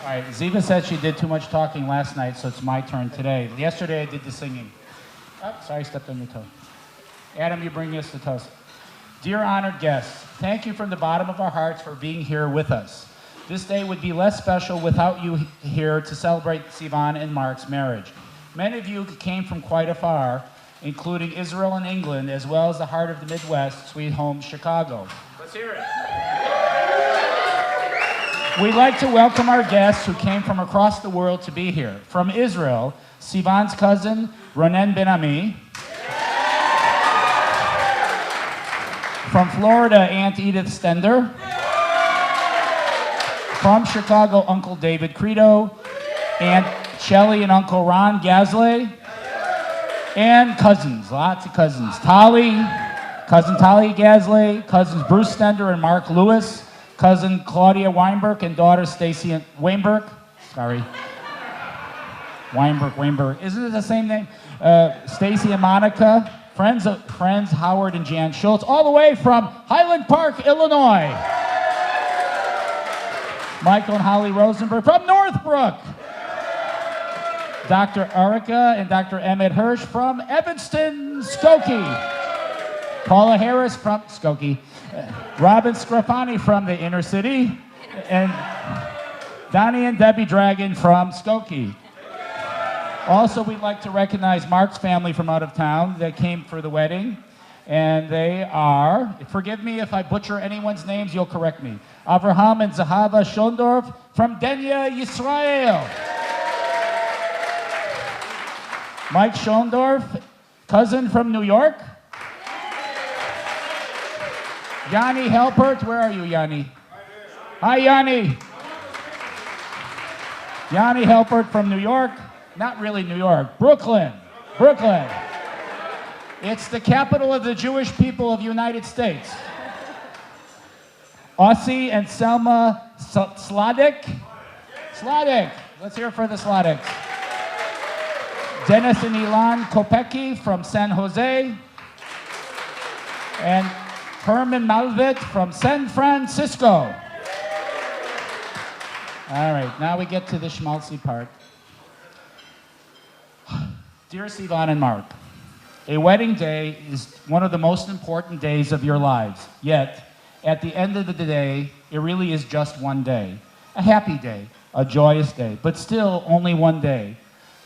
All right, Ziva said she did too much talking last night, so it's my turn today. Yesterday I did the singing. Oh, sorry, I stepped on your toe. Adam, you bring us the toast. Dear honored guests, thank you from the bottom of our hearts for being here with us. This day would be less special without you here to celebrate Sivan and Mark's marriage. Many of you came from quite afar, including Israel and England, as well as the heart of the Midwest, sweet home Chicago. Let's hear it. We'd like to welcome our guests who came from across the world to be here. From Israel, Sivan's cousin, Ronen Ben-Ami. From Florida, Aunt Edith Stender. From Chicago, Uncle David Credo. Aunt Shelley and Uncle Ron Gasley. And cousins, lots of cousins. Cousin Tali Gasley, cousins Bruce Stender and Mark Lewis. Cousin Claudia Weinberg and daughter Stacy Weinberg. Sorry. Weinberg. Isn't it the same name? Stacy and Monica. Friends Howard and Jan Schultz, all the way from Highland Park, Illinois. Michael and Holly Rosenberg from Northbrook. Dr. Erica and Dr. Emmett Hirsch from Evanston, Skokie. Paula Harris from Skokie. Robin Scrapani from the inner city, and Donnie and Debbie Dragon from Skokie. Also, we'd like to recognize Mark's family from out of town that came for the wedding, and they are, forgive me if I butcher anyone's names, you'll correct me, Avraham and Zahava Shondorf from Denya, Yisrael. Mike Shondorf, cousin from New York. Yanni Helpert, where are you, Yanni? Hi, Yanni. Yanni Helpert from New York. Not really New York, Brooklyn. It's the capital of the Jewish people of the United States. Ossie and Selma Sladek. Let's hear it for the Sladeks. Dennis and Ilan Kopecki from San Jose. And Herman Malvet from San Francisco. All right, now we get to the schmaltzy part. Dear Sivan and Mark, a wedding day is one of the most important days of your lives. Yet, at the end of the day, it really is just one day. A happy day, a joyous day, but still only one day.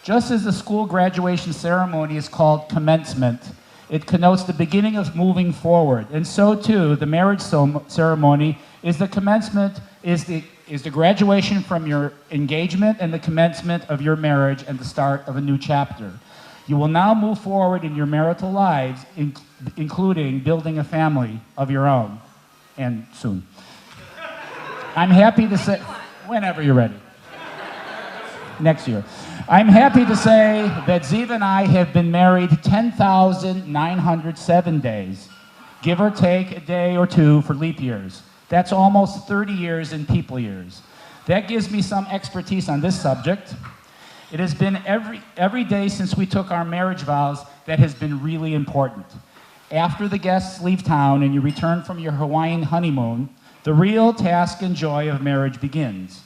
Just as the school graduation ceremony is called commencement, it connotes the beginning of moving forward. And so too, the marriage ceremony is the commencement, is the graduation from your engagement and the commencement of your marriage and the start of a new chapter. You will now move forward in your marital lives, including building a family of your own, and soon. I'm happy to say, whenever you're ready. Next year. I'm happy to say that Ziva and I have been married 10,907 days, give or take a day or two for leap years. That's almost 30 years in people years. That gives me some expertise on this subject. It has been every day since we took our marriage vows that has been really important. After the guests leave town and you return from your Hawaiian honeymoon, the real task and joy of marriage begins.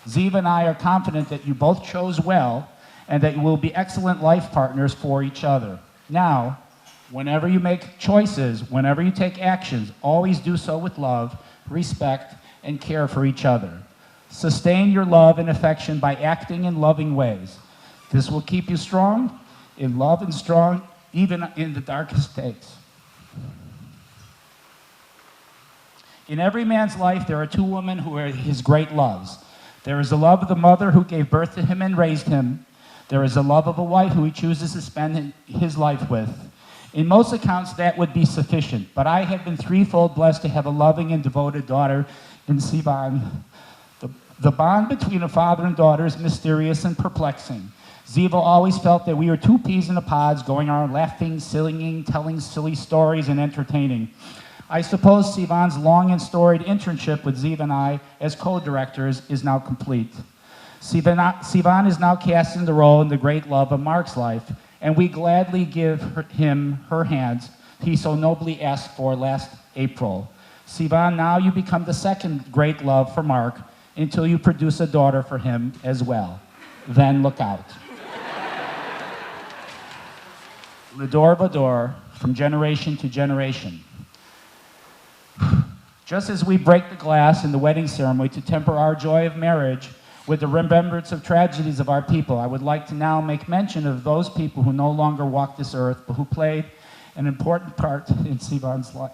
Ziva and I are confident that you both chose well and that you will be excellent life partners for each other. Now, whenever you make choices, whenever you take actions, always do so with love, respect, and care for each other. Sustain your love and affection by acting in loving ways. This will keep you strong in love and strong even in the darkest days. In every man's life, there are two women who are his great loves. There is the love of the mother who gave birth to him and raised him. There is the love of a wife who he chooses to spend his life with. In most accounts, that would be sufficient, but I have been threefold blessed to have a loving and devoted daughter in Sivan. The bond between a father and daughter is mysterious and perplexing. Ziva always felt that we were two peas in a pod going around laughing, singing, telling silly stories, and entertaining. I suppose Sivan's long and storied internship with Ziva and I as co-directors is now complete. Sivan is now cast in the role in the great love of Mark's life, and we gladly give him her hands he so nobly asked for last April. Sivan, now you become the second great love for Mark, until you produce a daughter for him as well. Then look out. L'Ador Vador, from generation to generation. Just as we break the glass in the wedding ceremony to temper our joy of marriage with the remembrance of tragedies of our people, I would like to now make mention of those people who no longer walk this earth, but who played an important part in Sivan's life.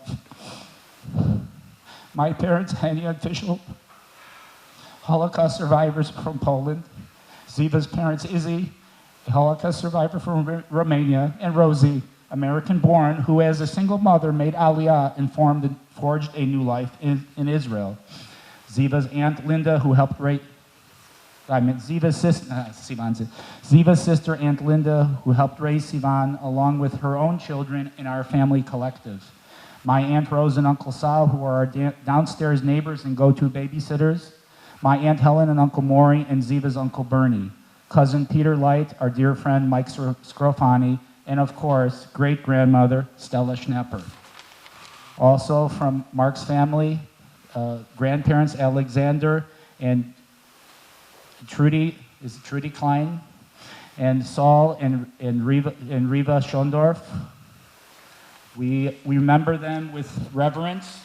My parents, Henny and Fischl, Holocaust survivors from Poland. Ziva's parents, Izzy, a Holocaust survivor from Romania, and Rosie, American-born, who as a single mother made Aliyah and forged a new life in Israel. Ziva's aunt Linda, who helped raise, Ziva's sister, Aunt Linda, who helped raise Sivan along with her own children in our family collective. My Aunt Rose and Uncle Sal, who are our downstairs neighbors and go-to babysitters. My Aunt Helen and Uncle Maury, and Ziva's Uncle Bernie. Cousin Peter Light, our dear friend Mike Scrofani, and of course, great-grandmother Stella Schnepper. Also from Mark's family, grandparents Alexander and Trudy Klein, and Saul and Riva Schondorf. We remember them with reverence,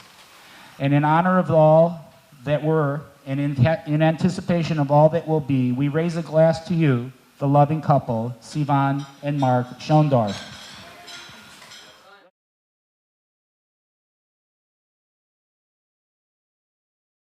and in honor of all that were, and in anticipation of all that will be, we raise a glass to you, the loving couple, Sivan and Mark Schondorf.